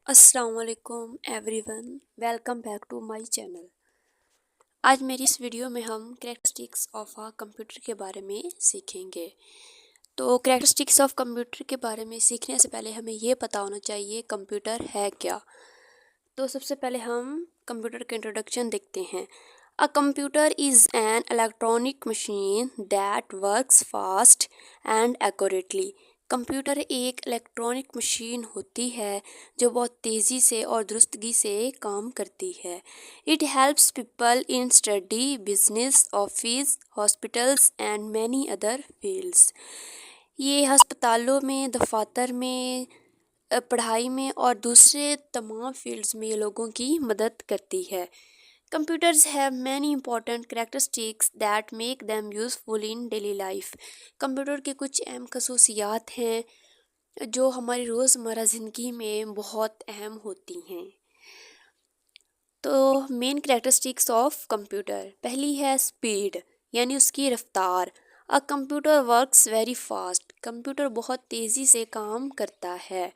السلام علیکم everyone, welcome back to my channel. آج میری اس ویڈیو میں ہم کریکٹرسٹکس آف کمپیوٹر کے بارے میں سیکھیں گے۔ تو کریکٹرسٹکس آف کمپیوٹر کے بارے میں سیکھنے سے پہلے ہمیں یہ پتہ ہونا چاہیے کمپیوٹر ہے کیا۔ تو سب سے پہلے ہم کمپیوٹر کا انٹروڈکشن دیکھتے ہیں۔ A computer is an electronic machine that works fast and accurately۔ Computer ایک الیکٹرانک مشین ہوتی ہے جو بہت تیزی سے اور درستگی سے کام کرتی ہے۔ It helps people in study, business, office, hospitals and many other fields۔ یہ ہسپتالوں میں، دفاتر میں، پڑھائی میں اور دوسرے تمام فیلڈز میں یہ لوگوں کی مدد کرتی ہے۔ Computers have many important characteristics that make them useful in daily life۔ Computer کے کچھ اہم خصوصیات ہیں جو ہماری روزمرہ زندگی میں بہت اہم ہوتی ہیں۔ تو مین کریکٹرسٹکس آف کمپیوٹر، پہلی ہے اسپیڈ، یعنی اس کی رفتار۔ A computer works very fast۔ Computer بہت تیزی سے کام کرتا ہے۔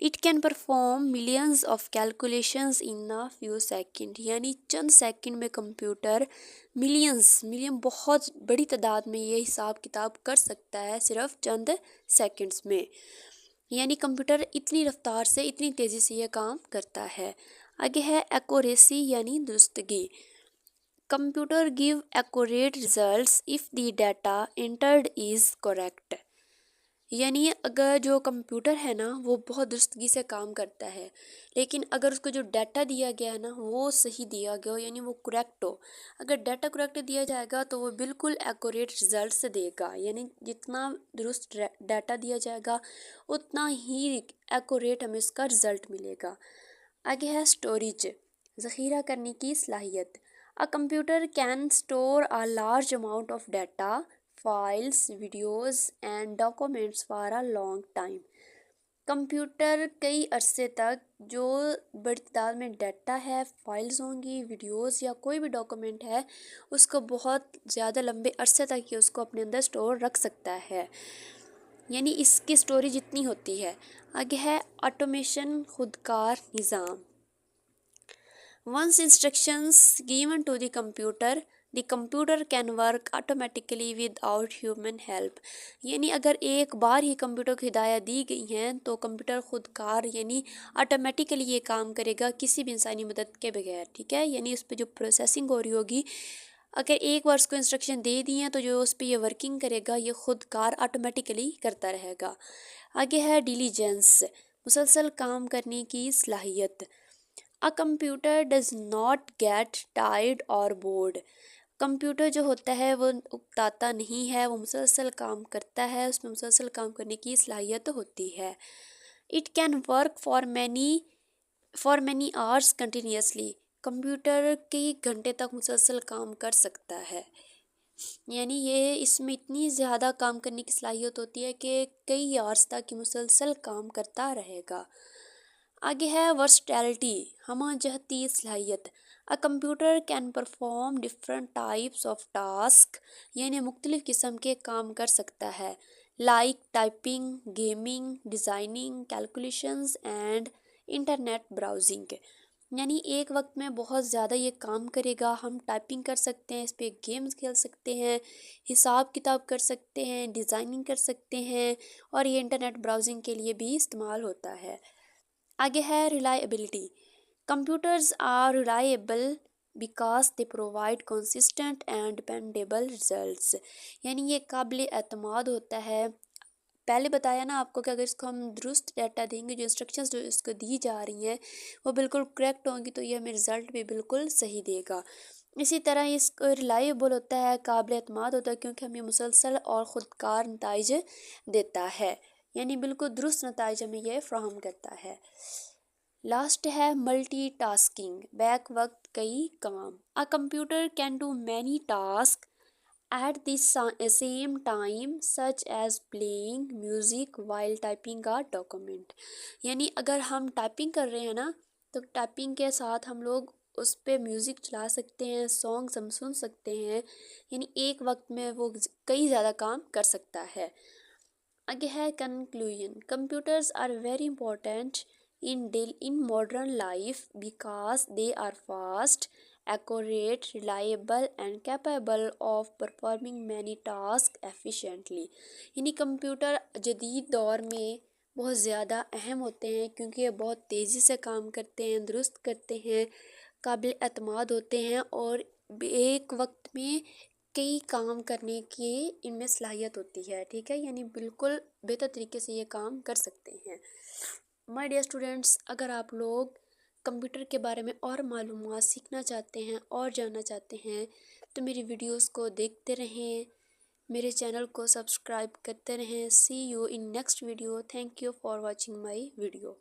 It can perform millions of calculations in a few seconds۔ یعنی چند سیکنڈ میں کمپیوٹر ملین بہت بڑی تعداد میں یہ حساب کتاب کر سکتا ہے صرف چند سیکنڈز میں۔ یعنی کمپیوٹر اتنی رفتار سے، اتنی تیزی سے یہ کام کرتا ہے۔ آگے ہے ایکوریسی، یعنی درستگی۔ Computer give accurate results if the data entered is correct۔ یعنی اگر جو کمپیوٹر ہے نا وہ بہت درستگی سے کام کرتا ہے، لیکن اگر اس کو جو ڈیٹا دیا گیا ہے نا وہ صحیح دیا گیا ہو، یعنی وہ کریکٹ ہو۔ اگر ڈیٹا کریکٹ دیا جائے گا تو وہ بالکل ایکوریٹ رزلٹس دے گا، یعنی جتنا درست ڈیٹا دیا جائے گا اتنا ہی ایکوریٹ ہمیں اس کا رزلٹ ملے گا۔ آگے ہے اسٹوریج، ذخیرہ کرنے کی صلاحیت۔ A computer can store a large amount of data, files, videos and documents for a long time۔ Computer کئی عرصے تک جو بڑی تعداد میں ڈیٹا ہے، فائلز ہوں گی، ویڈیوز یا کوئی بھی ڈاکومنٹ ہے، اس کو بہت زیادہ لمبے عرصے تک یہ اس کو اپنے اندر سٹور رکھ سکتا ہے، یعنی اس کی سٹوریج اتنی ہوتی ہے۔ آگے ہے آٹومیشن، خودکار نظام۔ Once instructions given to the computer can work automatically without human help۔ یعنی اگر ایک بار ہی کمپیوٹر کو ہدایت دی گئی ہیں تو کمپیوٹر خودکار یعنی آٹومیٹیکلی یہ کام کرے گا کسی بھی انسانی مدد کے بغیر، ٹھیک ہے۔ یعنی اس پہ جو پروسیسنگ ہو رہی ہوگی، اگر ایک بار اس کو انسٹرکشن دے دی ہیں تو جو اس پہ یہ ورکنگ کرے گا یہ خودکار آٹومیٹیکلی کرتا رہے گا۔ آگے ہے ڈیلیجنس، مسلسل کام کرنے کی صلاحیت۔ A computer does not get tired or bored۔ Computer جو ہوتا ہے وہ اکتاتا نہیں ہے، وہ مسلسل کام کرتا ہے، اس میں مسلسل کام کرنے کی صلاحیت ہوتی ہے۔ It can work for many hours continuously۔ Computer کئی گھنٹے تک مسلسل کام کر سکتا ہے، یعنی یہ اس میں اتنی زیادہ کام کرنے کی صلاحیت ہوتی ہے کہ کئی آورس تک مسلسل کام کرتا رہے گا۔ آگے ہے ورسٹیلٹی، ہمہ جہتی صلاحیت۔ A computer can perform different types of tasks۔ یعنی مختلف قسم کے کام کر سکتا ہے، like typing, gaming, designing, calculations and internet browsing. یعنی ایک وقت میں بہت زیادہ یہ کام کرے گا، ہم ٹائپنگ کر سکتے ہیں، اس پہ گیمز کھیل سکتے ہیں، حساب کتاب کر سکتے ہیں، ڈیزائننگ کر سکتے ہیں، اور یہ انٹرنیٹ براؤزنگ کے لیے بھی استعمال ہوتا ہے۔ آگے ہے reliability. Computers are reliable because they provide consistent and dependable results. یعنی یہ قابل اعتماد ہوتا ہے۔ پہلے بتایا نا آپ کو کہ اگر اس کو ہم درست ڈیٹا دیں گے، جو انسٹرکشنز جو اس کو دی جا رہی ہیں وہ بالکل کریکٹ ہوں گی تو یہ ہمیں رزلٹ بھی بالکل صحیح دے گا۔ اسی طرح اس کو ریلائبل ہوتا ہے، قابل اعتماد ہوتا ہے، کیونکہ ہمیں مسلسل اور خودکار نتائج دیتا ہے، یعنی بالکل درست نتائج ہمیں یہ فراہم کرتا ہے۔ لاسٹ ہے ملٹی ٹاسکنگ، بیک وقت کئی کام۔ A computer can do many tasks at the same time such as playing music while typing a document۔ یعنی اگر ہم ٹائپنگ کر رہے ہیں نا تو ٹائپنگ کے ساتھ ہم لوگ اس پہ میوزک چلا سکتے ہیں، سانگز ہم سن سکتے ہیں، یعنی ایک وقت میں وہ کئی زیادہ کام کر سکتا ہے۔ آگے ہے conclusion, computers are very important in modern life because they are fast, accurate, reliable and capable of performing many tasks efficiently. یعنی کمپیوٹر جدید دور میں بہت زیادہ اہم ہوتے ہیں کیونکہ یہ بہت تیزی سے کام کرتے ہیں، درست کرتے ہیں، قابل اعتماد ہوتے ہیں اور ایک وقت میں کئی کام کرنے کی ان میں صلاحیت ہوتی ہے. ٹھیک ہے، یعنی بالکل بہتر طریقے سے یہ کام کر سکتے ہیں. مائی ڈیئر اسٹوڈینٹس، اگر آپ لوگ کمپیوٹر کے بارے میں اور معلومات سیکھنا چاہتے ہیں اور جاننا چاہتے ہیں تو میری ویڈیوز کو دیکھتے رہیں، میرے چینل کو سبسکرائب کرتے رہیں. See you in next video. Thank you for watching my video.